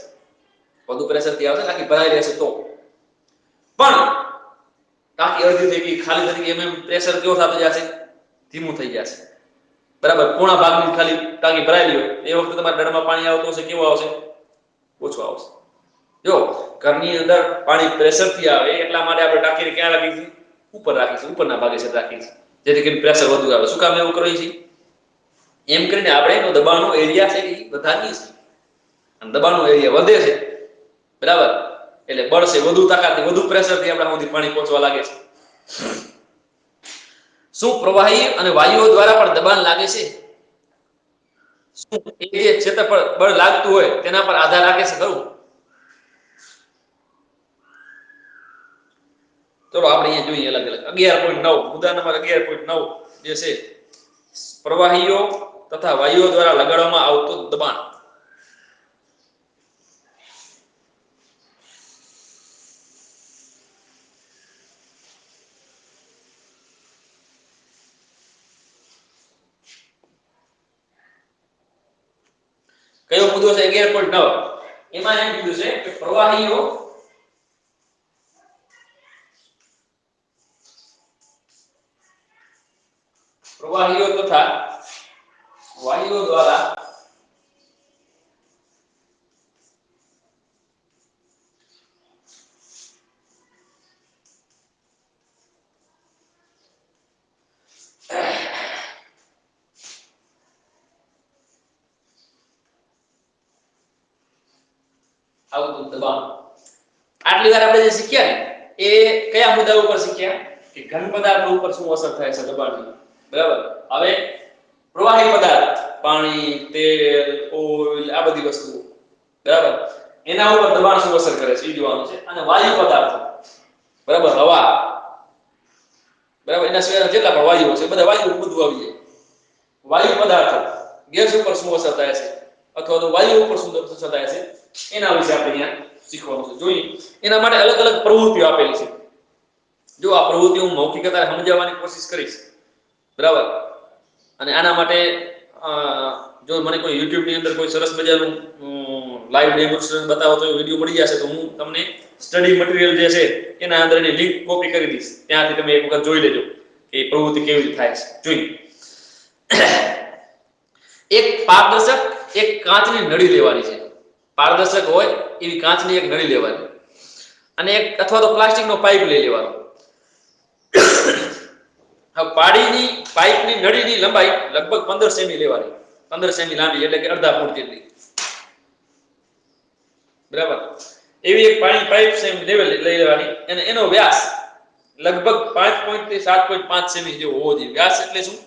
વધુ પ્રેશરથી આવે છે, ટાંકી ભરાયેલી હશે તો. પણ ટાંકી અડધી થઈ ગઈ, ખાલી થઈ ગઈ, એમ પ્રેશર કેવો થતો જશે? ધીમું થઈ જશે, બરાબર. પૂર્ણ ભાગની ખાલી ટાંકી ભરાયેલી હોય એ વખતે તમારા નળમાં પાણી આવતું હશે, કેવું આવશે? ઓછું આવશે. જો ઘરની અંદર પાણી પ્રેશરથી આવે એટલા માટે આપણે ટાંકીને ક્યાં રાખીશું? ઉપર રાખીશું, ઉપરના ભાગે છે રાખીશું, જેથી કરીને પ્રેશર વધુ આવે. શું કામ એવું કરીએ છીએ? એમ કરીને આપણે એનો દબાણનો એરિયા છે એ વધારીએ છીએ, અને દબાણનો એરિયા વધે છે, બરાબર. એટલે બળ છે વધુ તાકાતથી, વધુ પ્રેશરથી આપણા સુધી પાણી પહોંચવા લાગે છે. શું પ્રવાહી અને વાયુઓ દ્વારા પણ દબાણ લાગે છે? શું એ જે ક્ષેત્ર પર બળ લાગતું હોય તેના પર આધાર રાખે છે ખરું? ચલો આપણે અહીંયા જોઈએ અલગ અલગ. 11.9 મુદ્દા નંબર 11.9 જે છે પ્રવાહીઓ તથા વાયુઓ દ્વારા લગાડવામાં આવતું દબાણ. કયો મુદ્દો છે? 11.9. એમાં એમ કીધું છે કે પ્રવાહીઓ તથા વાયુઓ દ્વારા આવતું દબાણ. આટલી વાર આપણે જે શીખ્યા ને એ કયા મુદ્દા ઉપર શીખ્યા? કે ઘન પદાર્થો ઉપર શું અસર થાય છે દબાણની, બરાબર. હવે પ્રવાહી પદાર્થ, પાણી, તેલ, ઓઇલ, આ બધી વસ્તુઓ, બરાબર, એના ઉપર દબાણ શું અસર કરે છે એ જોવાનું છે. અને વાયુ પદાર્થો, બરાબર, હવા, બરાબર, એના સિવાય જેટલા પણ વાયુઓ છે બધા વાયુ બધું આવી જાય. વાયુ પદાર્થો, ગેસ ઉપર શું અસર થાય છે અથવા તો વાયુ ઉપર શું અસર થાય છે એના વિશે આપણે અહીંયા શીખવાનું છે. જોઈએ એના માટે અલગ અલગ પ્રવૃત્તિઓ આપેલી છે. જો આ પ્રવૃત્તિઓ હું મૌખિક રીતે સમજાવવાની કોશિશ કરીશ, બરાબર. અને આના માટે જો મને કોઈ YouTube ની અંદર કોઈ સરસ મજાનું લાઈવ ડેમોન્સ્ટ્રેશન બતાવો તો વિડિયો મળી જશે, તો હું તમને સ્ટડી મટીરીયલ જે છે એના અંદર એની લિંક કોપી કરી દઈશ, ત્યાંથી તમે એક વખત જોઈ લેજો કે પ્રવૃત્તિ કેવી રીતે થાય છે. જોઈએ, એક પારદર્શક એક કાચની નળી લેવાની છે. પારદર્શક હોય એવી કાચની એક નળી લેવાની, અને એક અથવા તો પ્લાસ્ટિકનો પાઇપ લઈ લેવાનો. પાણીની પાઇપની નળીની લંબાઈ લગભગ 15 સેમી લેવાની. 15 સેમી લાંબી એટલે કે અડધા ફૂટ જેટલી, બરાબર. એવી એક પાણી પાઇપ લઈ લેવાની, અને એનો વ્યાસ લગભગ 5 થી 7.5 સેમી જેવો હોવો જોઈએ. વ્યાસ એટલે શું?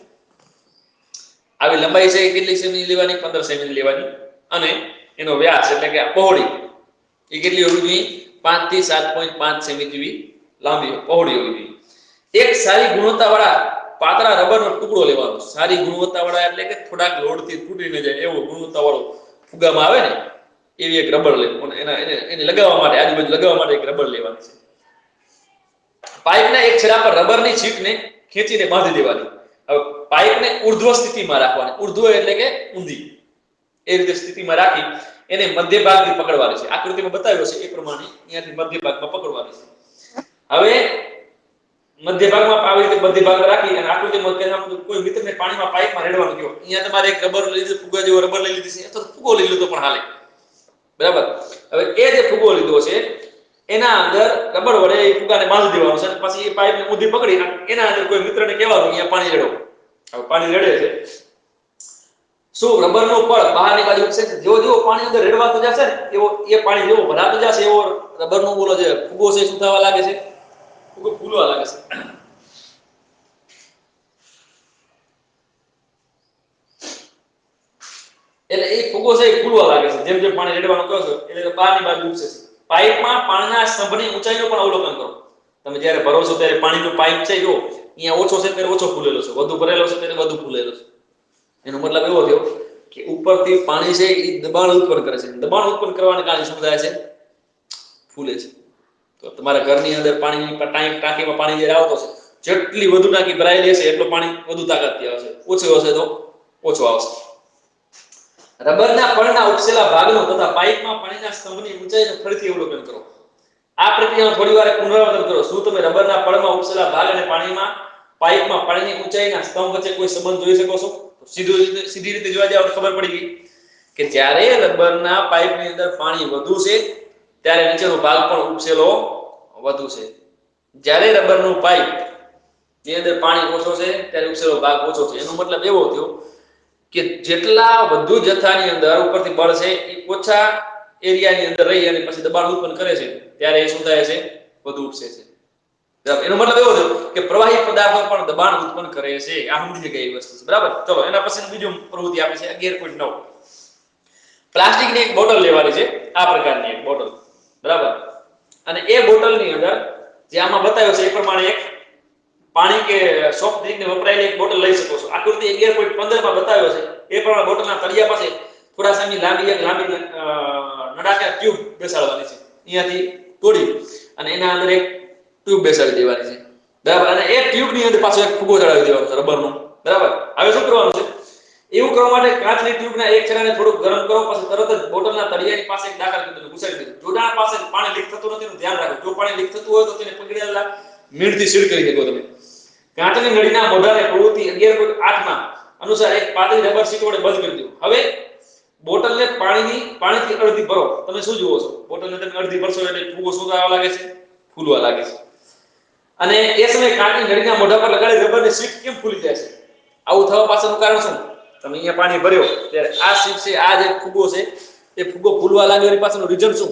આવી લંબાઈ છે કેટલી સેમી લેવાની? 15 સેમી લેવાની. અને એનો વ્યાસ એટલે કે પહોળી એ કેટલી હોવી જોઈએ? 5 થી 7.5 સેમી જેવી લાંબી પહોળી હોવી જોઈએ. એક સારી ગુણવત્તાવાળા પાતળા રબરનો ટુકડો લેવાનો. સારી ગુણવત્તાવાળા એટલે કે થોડાક લોડથી તૂટી ન જાય એવો ગુણવત્તાવાળો ફુગામાં આવે ને એવી એક રબર લેવાનું. એને લગાવવા માટે, આજુબાજુ લગાવવા માટે એક રબર લેવાની છે. પાઇપના એક છેડા પર રબરની શીટને ખેંચીને બાંધી દેવાની. હવે પાઇપને ઉર્ધ્વ સ્થિતિમાં રાખવાની. ઉર્ધ્વ એટલે કે ઊંધી, એ રીતે સ્થિતિમાં રાખી એને મધ્ય ભાગથી પકડવાની છે. આકૃતિમાં બતાવ્યો છે એ પ્રમાણે અહીંયાથી મધ્ય ભાગમાં પકડવાની છે. હવે મધ્ય ભાગમાં આવી રીતે મધ્ય ભાગમાં રાખી અને આકૃતિમાં કોઈ મિત્રને પાણીમાં પાઇપમાં રેડવાનું કહો. અહીંયા તમારે એક રબર લઈ લીધું, ફુગા જેવો રબર લઈ લીધી છે, અથવા ફુગો લઈ લીધો પણ હાલે, બરાબર. હવે એ જે ફુગો લીધો છે એના અંદર રબર વડે એ ફુગાને બાંધી દેવાનો છે. પછી એ પાઇપને ઊંધી પકડી એના અંદર કોઈ મિત્રને કહેવાનું અહીંયા પાણી રેડો. હવે પાણી રેડે છે શું રબરનું પડ બહારની બાજુ ઉપસે છે? જેવો જેવો પાણી અંદર રેડવાતો જશે ને એવો એ પાણી જેવો ભરાતો જશે એવો રબરનો બોલો જે ફુગો છે શું થવા લાગે છે? ફુગો ફૂલવા લાગે છે. એટલે એ ફુગો છે એ ફૂલવા લાગે છે જેમ જેમ પાણી રેડવાનું કહો છો એટલે બહારની બાજુ ઉપસે છે. પાઇપમાં પાણીના સ્તંભની ઊંચાઈનું પણ અવલોકન કરો. તમે જ્યારે ભરો છો ત્યારે પાણીનો પાઇપ છે જો અહીંયા ઓછો છે ત્યારે ઓછો ફૂલેલો છે, વધુ ભરેલો છે ત્યારે વધુ ફૂલેલો છે. એનો મતલબ એવો થયો કે ઉપરથી પાણી છે એ દબાણ ઉત્પન્ન કરે છે. દબાણ ઉત્પન્ન કરવાને કારણે શું થાય છે? ફૂલે છે. તો તમારા ઘરની અંદર પાણીની ટાંકીમાં પાણી જ્યારે આવતો છે, જેટલી વધુ ટાંકી ભરાયેલી હશે એટલું પાણી વધુ તાકાતથી આવશે, ઓછું હશે તો ઓછું આવશે. રબરના પળના ઉપસેલા ભાગનો તથા પાઇપમાં પાણીના સ્તંભની ઊંચાઈનું ફરીથી અવલોકન કરો. આ પ્રક્રિયાનો થોડી વાર પુનરાવર્તન કરો. શું તમે રબરના પળમાં ઉપસેલા ભાગ અને પાઇપમાં પાણીની ઊંચાઈના સ્તંભ વચ્ચે કોઈ સંબંધ જોઈ શકો છો? સીધી રીતે જોવા જાવ તો ખબર પડી ગઈ કે જ્યારે રબરના પાઇપની અંદર પાણી વધુ છે ત્યારે નીચેનો ભાગ પણ ઉપસેલો વધુ છે. જ્યારે રબરનું પાઇપ ની અંદર પાણી ઓછો છે ત્યારે ઉપસેલો ભાગ ઓછો છે. એનો મતલબ એવો થયો કે જેટલા વધુ જથ્થાની અંદર ઉપરથી બળ છે એ ઓછા એરિયાની અંદર રહી અને પછી દબાણ ઉત્પન્ન કરે છે ત્યારે એ શું થાય છે? વધુ ઉપસે છે. એનો મતલબ એવો થયો કે પ્રવાહી પદાર્થો પણ દબાણ ઉત્પન્ન કરે છે. આ સમજી ગઈ વસ્તુ છે, બરાબર? ચલો એના પછી બીજું પ્રવૃત્તિ આપે છે 11.9. પ્લાસ્ટિકની એક બોટલ લેવાની છે, આ પ્રકારની એક બોટલ, બરાબર? અને એ બોટલની અંદર જે આમાં બતાવ્યો છે એ પ્રમાણે એક પાણી કે સોફ્ટ ડ્રિંકને વપરાયેલી એક બોટલ લઈ શકો છો. આકૃતિ 11.15 માં બતાવ્યો છે એ પ્રમાણે બોટલના તળિયા પાસે થોડા સમય લાંબી નળાકાર ટ્યુબ બેસાડવાની છે. અહીંયાથી તોડી અને એના અંદર એક ટ્યુબ બેસાડી દેવાની છે, બરાબર? અને એ ટ્યુબની અંદર પાછો એક ફુગો ચડાવી દેવાનો છે રબરનો, બરાબર? હવે શું કરવાનું છે? એવું કરવા માટે કાચની ટ્યુબના એક છેડાને થોડું ગરમ કરો, પછી તરત જ બોટલના તળિયાની પાસે એક દાખલ કરી દો, ઘુસાડી દો. જોડાણ પાસે પાણી લીક થતું નથી એનું ધ્યાન રાખો. જો પાણી લીક થતું હોય તો તેને પકડેલા મીણથી સીલ કરી શકો તમે. કાચની નળીના મોઢાને પ્રવૃત્તિ 11.8 માં અનુસાર એક પાતળી રબર શીટ વડે બંધ કરી દો. હવે બોટલને પાણીથી અડધી ભરો. તમે શું જુઓ છો? બોટલને તમે અડધી ભરશો એટલે ફુગો શું થવા લાગે છે? ફૂલવા લાગે છે. અને એ સમયે કાચની નળીના મોઢા પર લગાડેલી રબરની શીટ કેમ ફૂલી જાય છે? આવું થવા પાછળનું કારણ શું? તમે અહીંયા પાણી ભર્યો ત્યારે આ શીટ છે, આ જે ફુગો છે એ ફુગો ફૂલવા લાગ્યો. એની પાછળનું રીઝન શું?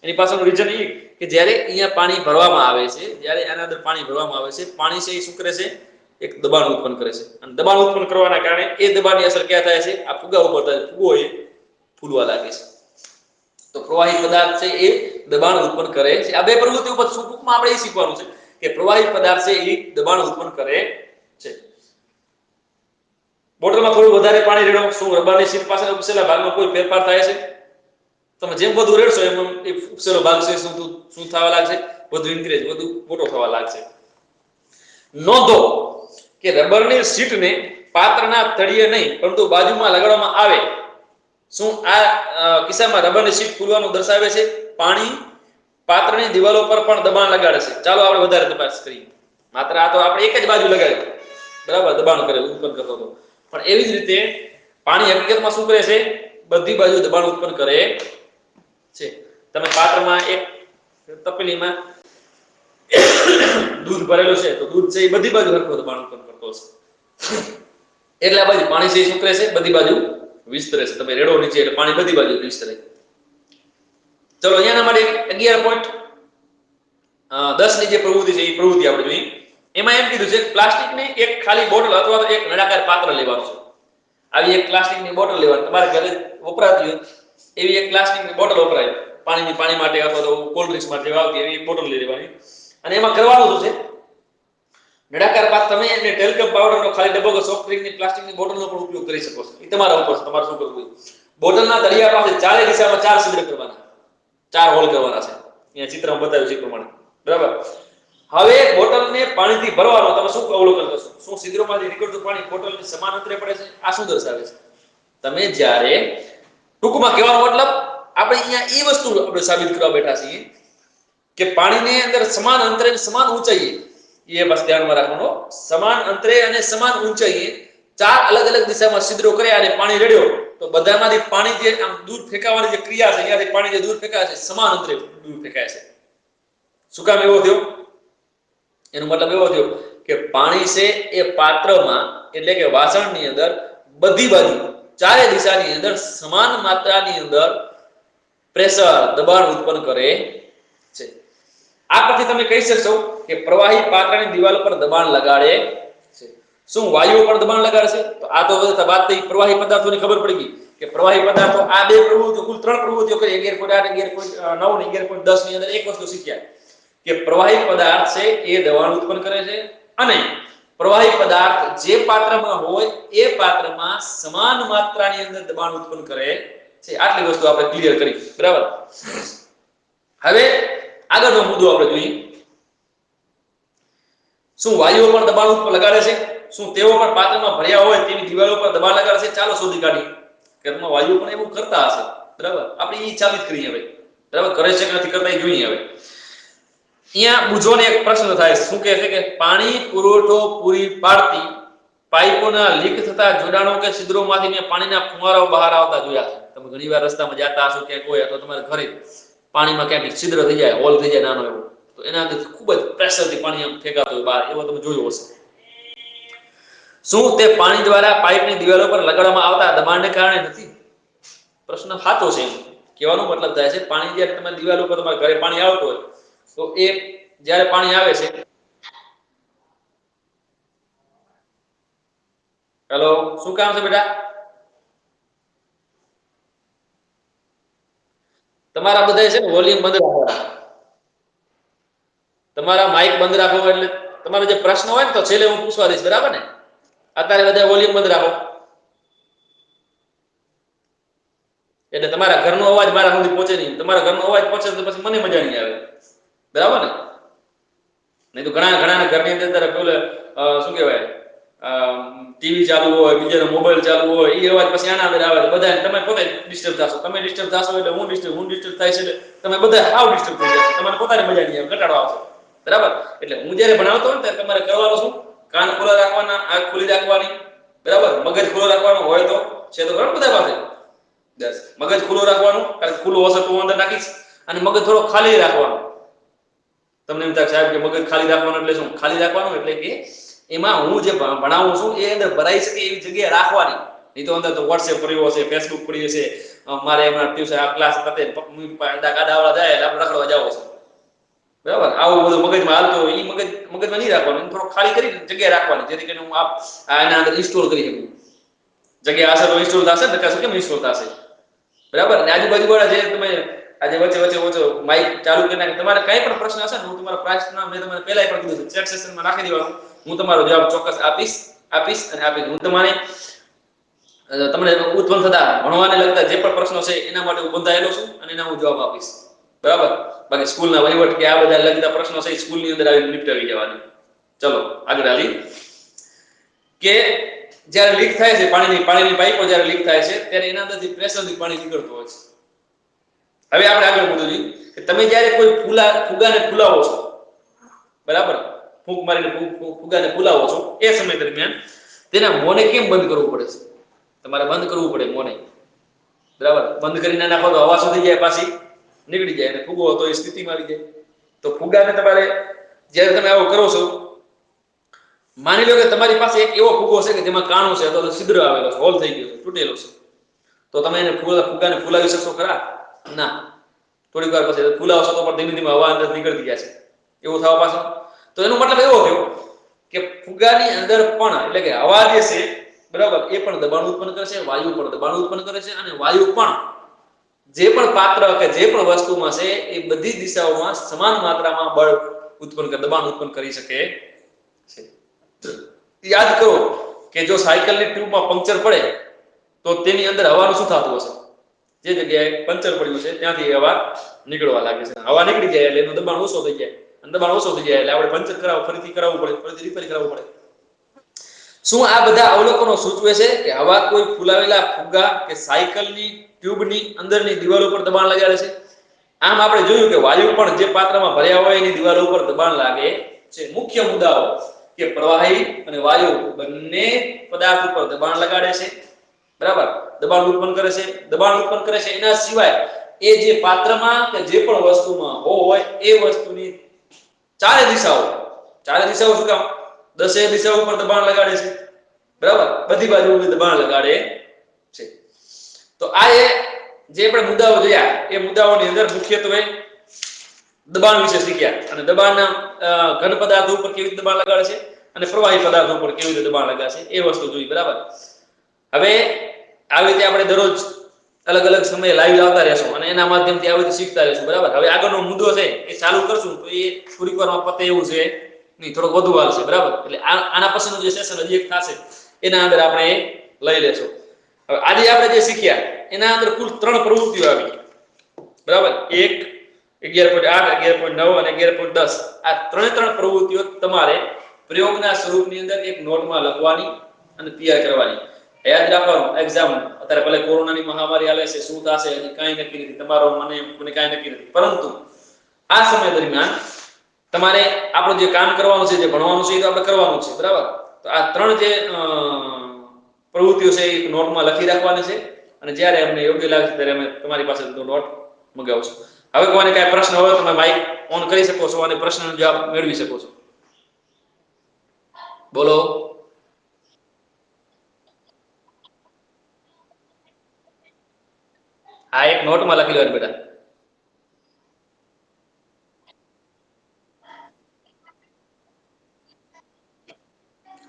એની પાછળનું રીઝન એ કે જ્યારે અહીંયા પાણી ભરવામાં આવે છે, જ્યારે આના અંદર પાણી ભરવામાં આવે છે, પાણી છે એ શું કરે છે? એક દબાણ ઉત્પન્ન કરે છે. અને દબાણ ઉત્પન્ન કરવાના કારણે એ દબાણની અસર ક્યાં થાય છે? આ ફુગા ઉપર થાય. ફુગો એ ફૂલવા લાગે છે. તો પ્રવાહી પદાર્થ છે એ દબાણ ઉત્પન્ન કરે છે. આ બે પ્રવૃત્તિ ઉપર ટૂંકમાં આપણે એ શીખવાનું છે કે પ્રવાહી પદાર્થ છે એ દબાણ ઉત્પન્ન કરે છે. બોટલમાં થોડું વધારે પાણી રેડો. શું રબરની શીટ પાસે ઉપસેલા ભાગમાં કોઈ ફેરફાર થાય છે? તમે જેમ બધું રેડશો એમ એ ઉપસેલો ભાગ છે શું થવા લાગશે? વધુ ઇન્ક્રીઝ, વધુ મોટો થવા લાગશે. નોંધો કે રબરની શીટને પાત્રના તળિયે નહીં પરંતુ બાજુમાં લગાડવામાં આવે. શું આ કિસ્સામાં રબરની શીટ ફૂલવાનું દર્શાવે છે? પાણી પાત્રની દિવાલો પર પણ દબાણ લગાડે છે. ચાલો આપણે વધારે તપાસ કરીએ. માત્ર આ તો આપણે એક જ બાજુ લગાડ્યું, બરાબર? દબાણ કરે, ઉત્પન્ન કરતો હતો. પણ એવી જ રીતે પાણી હકીકતમાં શું કરે છે? બધી બાજુ દબાણ ઉત્પન્ન કરે છે. તમે પાત્રમાં એક તપેલીમાં દૂધ ભરેલું છે તો દૂધ છે એ બધી બાજુ હરખું દબાણ ઉત્પન્ન કરતો હશે. એટલે આ બાજુ પાણી છે શું કરે છે? બધી બાજુ વિસ્તરે છે. તમે રેડો નીચે એટલે પાણી બધી બાજુ વિસ્તરે. ચલો અહીંયાના માટે 11.10 ની જે પ્રવૃત્તિ છે એ પ્રવૃત્તિ આપણે જોઈએ. એમાં એમ કીધું છે કે પ્લાસ્ટિકની એક ખાલી બોટલ અથવા તો એક નળાકાર પાત્ર લેવાનું છે. આવી એક પ્લાસ્ટિકની બોટલ લેવાની. તમારા ઘરે વપરાતી હોય એવી એક પ્લાસ્ટિકની બોટલ વપરાય પાણી માટે અથવા તો કોલ્ડ ડ્રિંક્સ માટે આવતી એવી બોટલ લઈ લેવાની. અને એમાં કરવાનું શું છે? નળાકાર પાત્ર. તમે એને ટેલકમ પાવડરનો ખાલી ડબ્બો કે સોફ્ટ ડ્રિંકની પ્લાસ્ટિકની બોટલનો પણ ઉપયોગ કરી શકો છો. એ તમારા ઉપર છે, તમારે શું કરવું. બોટલના તળિયા પાસે ચારે દિશામાં 4 છિદ્ર કરવાના, 4 હોલ કરવાના છે. અહીંયા ચિત્રમાં બતાવ્યું છે એ પ્રમાણે, બરાબર? હવે બોટલને પાણીથી ભરવાનો. તમે શું અવલોકન કરશો? શું છિદ્રોમાંથી નીકળતું પાણી બોટલની સમાન અંતરે પડે છે? આ શું દર્શાવે છે? તમે જ્યારે ટૂંકમાં કહેવાનો મતલબ આપણે અહીંયા એ વસ્તુ આપણે સાબિત કરવા બેઠા છીએ કે પાણીની અંદર સમાન અંતરે સમાન ઊંચાઈએ, એ બસ ધ્યાનમાં રાખવાનો, સમાન અંતરે અને સમાન ઊંચાઈએ 4 અલગ અલગ દિશામાં છિદ્રો કર્યા અને પાણી રેડ્યો તો બધામાંથી પાણી જે આમ દૂર ફેંકાવાની જે ક્રિયા છે, અહીંયાથી પાણી જે દૂર ફેંકાય છે સમાન અંતરે દૂર ફેંકાય છે. શું કામ એવો થયો? એનો મતલબ એવો થયો કે પાણી છે એ પાત્રમાં એટલે કે વાસણની અંદર બધી બાજુ ચારે દિશાની અંદર સમાન માત્રાની અંદર પ્રેશર દબાણ ઉત્પન્ન કરે છે. આ પરથી તમે કહી શકશો કે પ્રવાહી પાત્રની દિવાલ પર દબાણ લગાડે છે. શું વાયુઓ પર દબાણ લગાડે છે? તો આ તો વાત થઈ પ્રવાહી પદાર્થોની ખબર પડી ગઈ કે પ્રવાહી પદાર્થો આ બે પ્રવૃત્તિઓ કુલ 3 પ્રવૃત્તિઓ કરી 11.8 11.9 ને 11.10 ની અંદર એક વસ્તુ શીખ્યા કે પ્રવાહી પદાર્થ છે એ દબાણ ઉત્પન્ન કરે છે અને પ્રવાહી પદાર્થ જે પાત્રમાં હોય એ પાત્રમાં સમાન માત્રાની અંદર દબાણ ઉત્પન્ન કરે છે. આટલી વસ્તુ આપણે ક્લિયર કરી, બરાબર. હવે આગળનો મુદ્દો આપણે જોઈએ. શું વાયુઓ પણ દબાણ ઉપર લગાડે છે? શું તેઓ પણ પાત્રમાં ભર્યા હોય તેની દિવાલો પર દબાણ લગાડે છે? ચાલો શોધી કાઢીએ. ઘરમાં વાયુઓ પણ એવું કરતા હશે, બરાબર. આપણે ઈ ચાલુ જ કરીએ હવે, બરાબર. કરે છે કે નથી કરતા એ જોઈએ હવે. અહીંયા બુજોને એક પ્રશ્ન થાય. શું કહે છે કે પાણી પુરવઠો પૂરી પાડતી પાઇપોના લીક થતા જોડાણો કે છિદ્રોમાંથી મેં પાણીના ફુવારાઓ બહાર આવતા જોયા છે. તમે ઘણીવાર રસ્તામાં જતા હશો ક્યાંક હોય તો તમારા ઘરે પાણીમાં ક્યાંક છિદ્ર થઈ જાય, હોલ થઈ જાય નાનો એવો, તો એના અંદર ખૂબ જ પ્રેશરથી પાણી આમ ફેંકાતું હોય બહાર, એવો તમે જોયું હશે. શું તે પાણી દ્વારા પાઇપની દિવાલો પર લગાડવામાં આવતા દબાણને કારણે નથી? પ્રશ્ન સાચો છે. એમ કહેવાનો મતલબ થાય છે પાણી જ્યારે તમારી દિવાલો પર તમારા ઘરે પાણી આવતું હોય તો એ જ્યારે પાણી આવે છે, હેલો, શું કામ છે બેટા? તમારા બધા છે ને વોલ્યુમ બંધ રાખવાના, તમારા માઇક બંધ રાખો એટલે તમારો જે પ્રશ્ન હોય ને તો છેલ્લે હું પૂછવા દઈશ, બરાબર ને? અત્યારે બધા વોલ્યુમ બંધ રાખો એટલે તમારા ઘરનો અવાજ મારા સુધી પહોંચે નહીં. તમારા ઘરનો અવાજ પહોંચે તો પછી મને મજા નહીં આવે, બરાબર ને? નહીં તો ઘણા ઘરની અંદર પેલું શું કહેવાય ટીવી ચાલુ હોય, બીજાનો મોબાઈલ ચાલુ હોય, એ અવાજ પછી આના અંદર આવે બધા તમે પોતે ડિસ્ટર્બ થશો. તમે ડિસ્ટર્બ થશો એટલે હું ડિસ્ટર્બ થાય છે એટલે તમે બધા આવ ડિસ્ટર્બ થઈ જશો. તમારે પોતાની મજા નહીં આવે, ઘટાડો આવશે, બરાબર? એટલે હું જ્યારે ભણાવતો હોય ને ત્યારે તમારે કરવાનું શું? કાન ખુલ્લા રાખવાના, આંખ ખુલ્લી રાખવાની, બરાબર? મગજ ખુલ્લો રાખવાનો હોય તો છે તો ઘણા બધા પાસે મગજ ખુલ્લું રાખવાનું, કારણ ખુલ્લું હશે તો હું અંદર નાખીશ, અને મગજ થોડો ખાલી રાખવાનો. તમને એમ થાય સાહેબ કે મગજ ખાલી રાખવાનું એટલે શું? ખાલી રાખવાનું એટલે કે એમાં હું જે ભણાવું છું એ અંદર ભરાઈ શકે એવી જગ્યાએ રાખવાની. નહીં તો અંદર તો વોટ્સએપ પડ્યું હશે, ફેસબુક પડ્યું હશે, મારે એમાં ટ્યુશન આ ક્લાસ પતે ગાડાવાળા જાય એટલે આપણે રખડવા જાવ છે, બરાબર? આવું બધું મગજમાં હાલતું હોય એ મગજમાં નહીં રાખવાનું, થોડો ખાલી કરી જગ્યા રાખવાની, જેથી કરીને હું એના અંદર ઇન્સ્ટોલ કરી શકું. જગ્યા હશે તો ઇન્સ્ટોલ થશે, નકર કેમ ઇન્સ્ટોલ થશે, બરાબર? ને આજુબાજુ વાળા જે તમે આજે વચ્ચે માઇક ચાલુ કરી નાખે, તમારે કઈ પણ પ્રશ્ન હશે ને હું તમારા પ્રશ્ન મેં તમને પહેલા પણ કીધું છે, ચેટ સેશનમાં નાખી દેવાનું. હું તમારો જવાબ ચોક્કસ આપીશ. હું તમને ઉત્પન્ન થતા ભણવાને લગતા જે પણ પ્રશ્નો છે એના માટે હું બંધાયેલો છું અને એના હું જવાબ આપીશ, બરાબર? બાકી સ્કૂલના વહીવટ કે આ બધા લગતા પ્રશ્નો છે સ્કૂલની અંદર આવીને નિપટાવી જવાની. ચલો આગળ હાલી. કે જ્યારે લીક થાય છે પાણીની પાઇપો જ્યારે લીક થાય છે ત્યારે એના અંદરથી પ્રેશરથી પાણી નીકળતું હોય છે. હવે આપણે આગળ વધવું જોઈએ કે તમે જ્યારે કોઈ ફુગાને ફૂલાવો છો, બરાબર? ફૂંક મારીને ફુગાને ફૂલાવો છો એ સમય દરમિયાન તેના મોને કેમ બંધ કરવું પડે છે? તમારે બંધ કરવું પડે મોને, બરાબર? બંધ કરીને નાખો તો હવા સુધી જાય, પાછી નીકળી જાય, અને ફુગો હતો એ સ્થિતિમાં આવી જાય. તો ફુગાને તમારે જ્યારે તમે આવું કરો છો, માની લો કે તમારી પાસે એક એવો ફુગો છે કે જેમાં કાણું છે અથવા તો છિદ્ર આવેલો છે, હોલ થઈ ગયો છે, તૂટેલો છે, તો તમે એને ફુગાને ફૂલાવી શકશો ખરા? ના. થોડીક વાર પછી ફૂલાવશો તો પણ ધીમે ધીમે હવા અંદર નીકળતી જાય છે, એવું થવા પાછું. તો એનો મતલબ એવો થયો કે ફુગાની અંદર પણ એટલે કે હવા જે છે, બરાબર, એ પણ દબાણ ઉત્પન્ન કરે છે, વાયુ પણ દબાણ ઉત્પન્ન કરે છે, અને વાયુ પણ જે પણ પાત્ર કે જે પણ વસ્તુમાં છે એ બધી દિશાઓમાં સમાન માત્રામાં બળ ઉત્પન્ન કરે, દબાણ ઉત્પન્ન કરી શકે છે. યાદ કરો કે જો સાયકલની ટ્યુબમાં પંક્ચર પડે તો તેની અંદર હવાનું શું થતું હશે? જે જગ્યાએ પંક્ચર પડ્યું છે ત્યાંથી હવા નીકળવા લાગે છે. હવા નીકળી જાય એટલે એનું દબાણ ઓછો થઈ જાય, અને દબાણ ઓછો થઈ જાય એટલે આપણે પંક્ચર ફરીથી કરાવવું પડે, ફરીથી રિપેર કરાવવું પડે. શું આ બધા અવલોકનો સૂચવે છે કે હવા કોઈ ફૂલાવેલા ફુગ્ગા કે સાયકલની ટ્યુબની અંદરની દિવાલો પર દબાણ લગાડે છે? આમ આપણે જોયું કે વાયુ પણ જે પાત્રમાં ભર્યા હોય એની દિવાલો ઉપર દબાણ લાગે છે. મુખ્ય મુદ્દાઓ કે પ્રવાહી અને વાયુ બંને પદાર્થ ઉપર દબાણ લગાડે છે, બરાબર? દબાણ ઉત્પન્ન કરે છે. દબાણ ઉત્પન્ન કરે છે એના સિવાય એ જે પાત્રમાં કે જે પણ વસ્તુમાં હોય એ વસ્તુની ચારે દિશાઓ શું કામ? 10 દિશાઓ ઉપર દબાણ લગાડે છે, બરાબર? બધી બાજુ દબાણ લગાડે છે. તો આ જે આપણે મુદ્દાઓ જોયા એ મુદ્દાઓની અંદર મુખ્યત્વે દબાણ વિશે શીખ્યા અને દબાણના ઘન પદાર્થો ઉપર કેવી રીતે દબાણ લગાડે છે અને પ્રવાહી પદાર્થો ઉપર કેવી રીતે દબાણ લગાડે છે એ વસ્તુ જોઈ. બરાબર. હવે આવી રીતે આપણે દરરોજ અલગ અલગ સમયે લાઈવ આવતા રહેશું અને એના માધ્યમથી આવી રીતે શીખતા રહેશું. બરાબર. હવે આગળનો મુદ્દો છે એ ચાલુ કરશું તો એ થોડીક વારમાં પતે એવું છે નહીં, થોડોક વધુ હાલશે. બરાબર. એટલે આના પછીનું જે સેશન હજી એક થશે એના અંદર આપણે લઈ લેશું. હવે આજે આપણે જે શીખ્યા એના અંદર કુલ 3 પ્રવૃત્તિઓ આવી. બરાબર. 1, 11.8, 11.9 અને 11.10 આ ત્રણે પ્રવૃત્તિઓ તમારે પ્રયોગના સ્વરૂપની અંદર એક નોટમાં લખવાની અને તૈયાર કરવાની. યાદ રાખવાનું એક્ઝામ અત્યારે ભલે કોરોનાની મહામારી આવે છે, શું થશે હજી કાંઈ નક્કી નથી, તમારો મને કાંઈ નક્કી નથી, પરંતુ આ સમય દરમિયાન તમારે આપણું જે કામ કરવાનું છે, જે ભણવાનું છે એ તો આપણે કરવાનું છે. બરાબર. તો આ 3 જે પ્રવૃત્તિઓ છે એ નોટમાં લખી રાખવાની છે અને જ્યારે અમને યોગ્ય લાગશે ત્યારે અમે તમારી પાસે નોટ મગાવશું. હવે કોઈને કાંઈ પ્રશ્ન હોય તમે માઇક ઓન કરી શકો છો અને પ્રશ્નનો જવાબ મેળવી શકો છો. બોલો. આ એક નોટમાં લખી લેવાનું બેટા.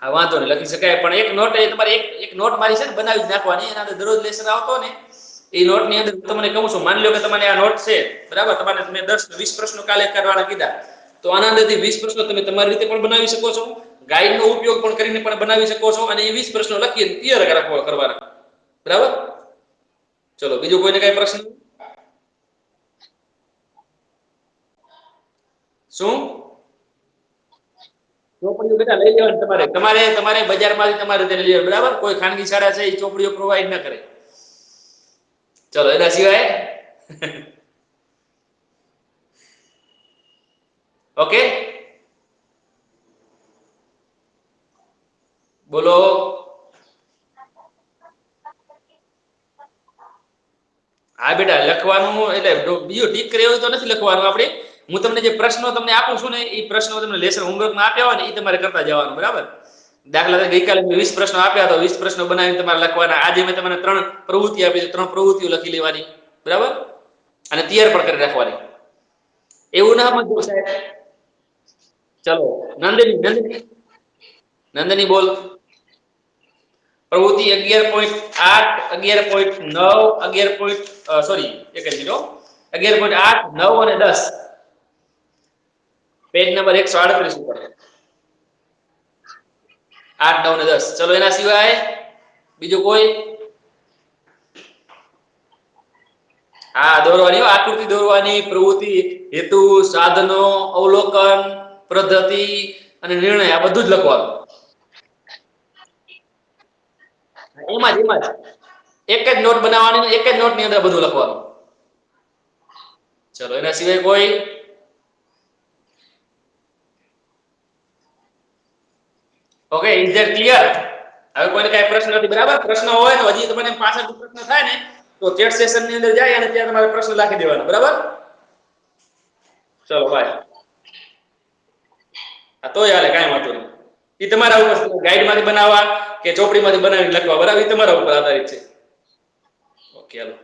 હા વાંધો નહીં, લખી શકાય, પણ એક નોટ એ તમારે એક નોટ મારી છે ને બનાવી જ નાખવાની. એના અંદર દરરોજ લેસન આવતો ને એ નોટની અંદર તમને કહું છું, માની લો કે તમારે આ નોટ છે. બરાબર. તમારે મેં 10-20 પ્રશ્નો કાલે કરવાના કીધા, તો આના અંદરથી 20 પ્રશ્નો તમે તમારી રીતે પણ બનાવી શકો છો, ગાઈડનો ઉપયોગ પણ કરીને પણ બનાવી શકો છો અને એ 20 પ્રશ્નો લખીને તૈયાર કરવાના. બરાબર. ચલો, બીજું કોઈને કઈ પ્રશ્ન? શું? ચોપડીઓ બેટા લઈ લેવાની તમારે બજારમાંથી તમારે લઈ લેવાની. બરાબર. કોઈ ખાનગી શાળા છે એ ચોપડીઓ પ્રોવાઈડ ન કરે. ચલો, એના સિવાય ઓકે. બોલો. હા બેટા, લખવાનું એટલે બીજું ટીક કરે એવું તો નથી લખવાનું. આપણે હું તમને જે પ્રશ્નો તમને આપું છું ને એ પ્રશ્નો તમને લેસન હોમવર્કમાં આપ્યા હોય ને એ તમારે કરતા જવાનું. બરાબર. દાખલા તરીકે ગઈકાલે મેં 20 પ્રશ્નો આપ્યા તો 20 પ્રશ્નો બનાવીને તમારે લખવાના. આજે મેં તમને 3 પ્રવૃત્તિ આપી છે, 3 પ્રવૃત્તિઓ લખી લેવાની. બરાબર. અને તૈયાર પણ કરી રાખવાની. એવું ના સમજવું સાહેબ. ચલો, નંદની બોલ. પ્રવૃત્તિ 11.8, 11.9, સોરી 11.8, 9 અને 10, પેજ નંબર 138 ઉપર. 8, 9 અને 10. ચલો, એના સિવાય બીજું કોઈ? હા, દોરવાની, આકૃતિ દોરવાની, પ્રવૃત્તિ, હેતુ, સાધનો, અવલોકન, પદ્ધતિ અને નિર્ણય આ બધું જ લખવાનું. એમાં જ એક જ નોટ બનાવવાની, એક જ નોટની અંદર બધું લખવાનું. ચલો, એના સિવાય કોઈ? Okay, is that clear? હવે કોઈને કઈ પ્રશ્ન નથી? બરાબર. પ્રશ્ન હોય તો હજી તમને પાછળ પ્રશ્ન થાય ને તો ચેટ સેશન ની અંદર જાય અને ત્યાં તમારે પ્રશ્ન લખી દેવાનો. બરાબર. ચલો બાય. આ તો યાર કાંઈ વાંધો નહીં. એ તમારા ઉપર, ગાઈડમાંથી બનાવવા કે ચોપડીમાંથી બનાવીને લખવા. બરાબર. એ તમારા ઉપર આધારિત છે. ઓકે, હાલો.